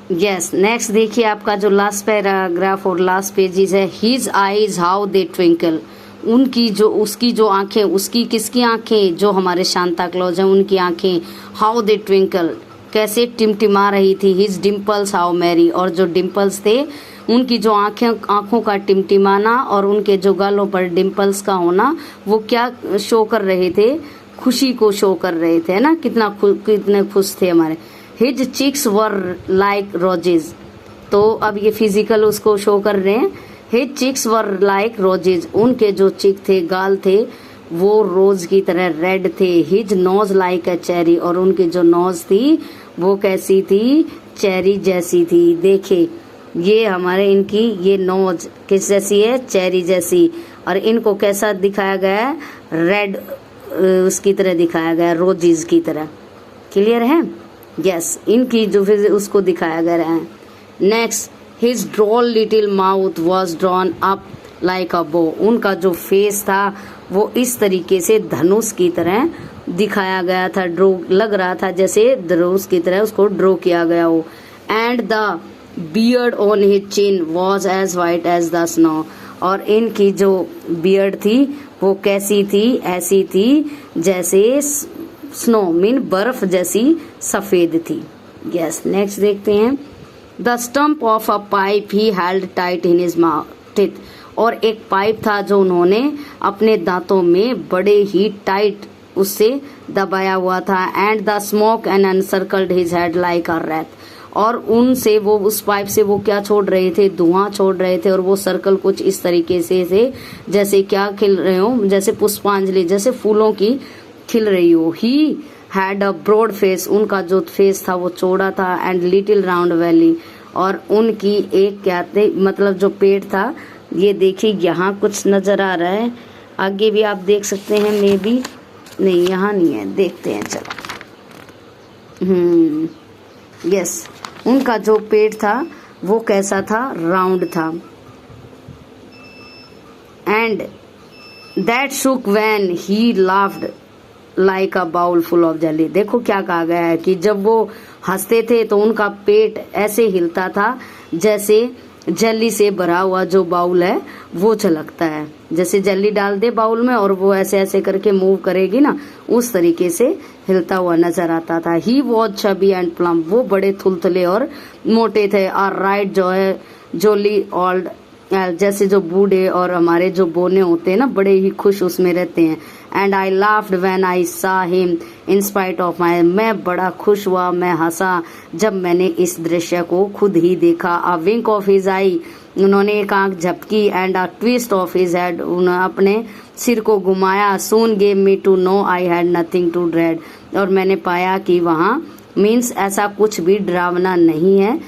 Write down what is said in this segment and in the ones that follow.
Yes, next देखिए आपका जो लास्ट पैराग्राफ और लास्ट पेजेस है। His eyes how they twinkle, उनकी जो उसकी जो आंखें, उसकी किसकी आंखें, जो हमारे सांता क्लॉज हैं उनकी आंखें, हाउ दे ट्विंकल, कैसे टिमटिमा रही थी। हिज डिम्पल्स हाउ मैरी, और जो डिम्पल्स थे उनकी जो आंखों का टिमटिमाना और उनके जो गालों पर डिम्पल्स का होना, वो क्या शो कर रहे थे, खुशी को शो कर रहे थे, है ना, कितने खुश थे हमारे। His cheeks were like roses, तो अब ये फिजिकल उसको शो कर रहे हैं। His cheeks were like roses, उनके जो चिक थे, गाल थे, वो रोज की तरह रेड थे। His nose like a cherry, और उनकी जो नोज थी वो कैसी थी, चेरी जैसी थी। देखे ये हमारे इनकी ये नोज किस जैसी है, चेरी जैसी, और इनको कैसा दिखाया गया है, रेड उसकी तरह दिखाया गया, रोजेज की तरह। क्लियर है? यस, इनकी जो फिर उसको दिखाया गया है। Next, his droll little mouth was drawn up like a bow, उनका जो फेस था वो इस तरीके से धनुष की तरह दिखाया गया था, ड्रॉ लग रहा था जैसे धनुष की तरह उसको ड्रॉ किया गया हो। And the beard on his chin was as white as the snow, और इनकी जो बियर्ड थी वो कैसी थी, ऐसी थी जैसे स्नो मीन बर्फ जैसी सफेद थी। यस, नेक्स्ट देखते हैं। The stump of a pipe he held tight in his mouth, और एक पाइप था जो उन्होंने अपने दांतों में बड़े ही टाइट उससे दबाया हुआ था। And the smoke and encircled his head like a rat, और उनसे वो उस पाइप से वो क्या छोड़ रहे थे, धुआं छोड़ रहे थे, और वो सर्कल कुछ इस तरीके से थे जैसे क्या खिल रहे हो, जैसे पुष्पांजलि, जैसे फूलों की खिल रही हो। He had a broad face, उनका जो फेस था वो चौड़ा था। एंड लिटिल राउंड वैली, और उनकी एक क्या थे, मतलब जो पेट था, ये देखिए यहाँ कुछ नजर आ रहा है, आगे भी आप देख सकते हैं, मे बी नहीं यहाँ नहीं है, देखते हैं चलो। यस, उनका जो पेट था वो कैसा था, राउंड था। And that shook when he laughed like a bowl full of jelly, देखो क्या कहा गया है कि जब वो हंसते थे तो उनका पेट ऐसे हिलता था जैसे जेली से भरा हुआ जो बाउल है वो झलकता है, जैसे जेली डाल दे बाउल में और वो ऐसे ऐसे करके मूव करेगी ना, उस तरीके से हिलता हुआ नजर आता था। He was chubby and plum, वो बड़े थुलथुले और मोटे थे। और राइट जो है जोली ओल्ड, जैसे जो बूढ़े और हमारे जो बोने होते हैं ना, बड़े ही खुश उसमें रहते हैं। And I laughed when I सा him in spite of my, मैं बड़ा खुश हुआ, मैं हंसा जब मैंने इस दृश्य को खुद ही देखा। अ विंक ऑफ हिज आई, उन्होंने एक आंख झपकी। And a twist of his head, उन्होंने अपने सिर को घुमाया। Soon gave me to know I had nothing to dread, और मैंने पाया कि वहाँ मीन्स ऐसा कुछ भी डरावना नहीं है।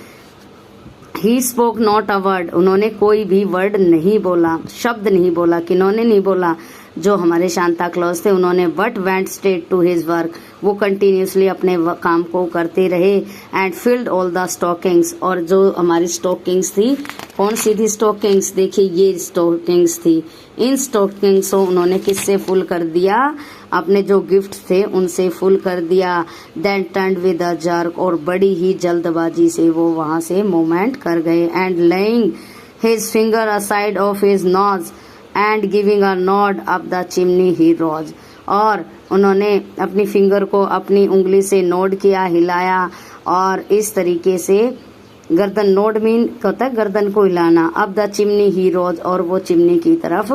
He spoke not a word, उन्होंने कोई भी वर्ड नहीं बोला, शब्द नहीं बोला, किन्होंने नहीं बोला, जो हमारे सांता क्लॉज थे उन्होंने। But went straight to his work, वो कंटिन्यूसली अपने काम को करते रहे। And filled all the stockings, और जो हमारी स्टॉकिंग्स थी, कौन सी थी स्टॉकिंग्स, देखिए ये स्टॉकिंग्स थी। इन स्टॉकिंग्स को उन्होंने किससे फुल कर दिया, अपने जो गिफ्ट थे उनसे फुल कर दिया। Then turned with a jerk, और बड़ी ही जल्दबाजी से वो वहां से मूवमेंट कर गए। And laying his finger aside of his nose and giving a nod up the chimney he rose, और उन्होंने अपनी फिंगर को अपनी उंगली से नोड किया, हिलाया, और इस तरीके से गर्दन, नोड मीन होता है गर्दन को हिलाना। अब द चिमनी ही रोज, और वो चिमनी की तरफ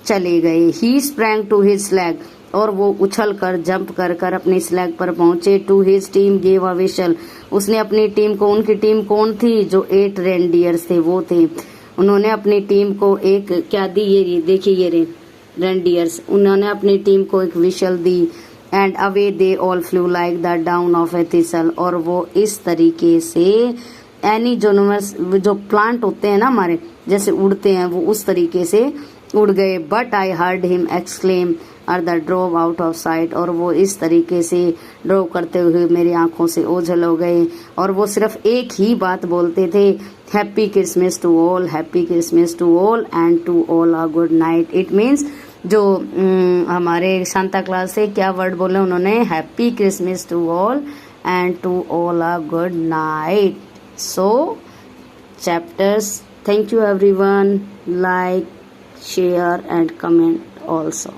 चले गए। ही स्प्रैंग टू हिज स्लैग, और वो उछल कर जंप कर कर अपनी स्लैग पर पहुंचे। To his team gave a whistle, उसने अपनी टीम को, उनकी टीम कौन थी, जो 8 रेनडियर्स थे वो थे, उन्होंने अपनी टीम को एक क्या दी, ये देखिए ये रेनडियर्स, उन्होंने अपनी टीम को एक we shall the. And away they all flu like the down of A thistle, और वो इस तरीके से एनी जो प्लांट होते हैं ना हमारे, जैसे उड़ते हैं, वो उस तरीके से उड़ गए। But I heard him exclaim ere the drove out of sight, और वो इस तरीके से ड्रोव करते हुए मेरी आंखों से ओझल हो गए। और वो सिर्फ एक ही बात बोलते थे, happy Christmas to all, happy Christmas to all and to all a good night. It means जो हमारे सांता क्लॉज से क्या वर्ड बोले उन्होंने, happy Christmas to all and to all a good night. So chapters, thank you everyone, like, share and comment also.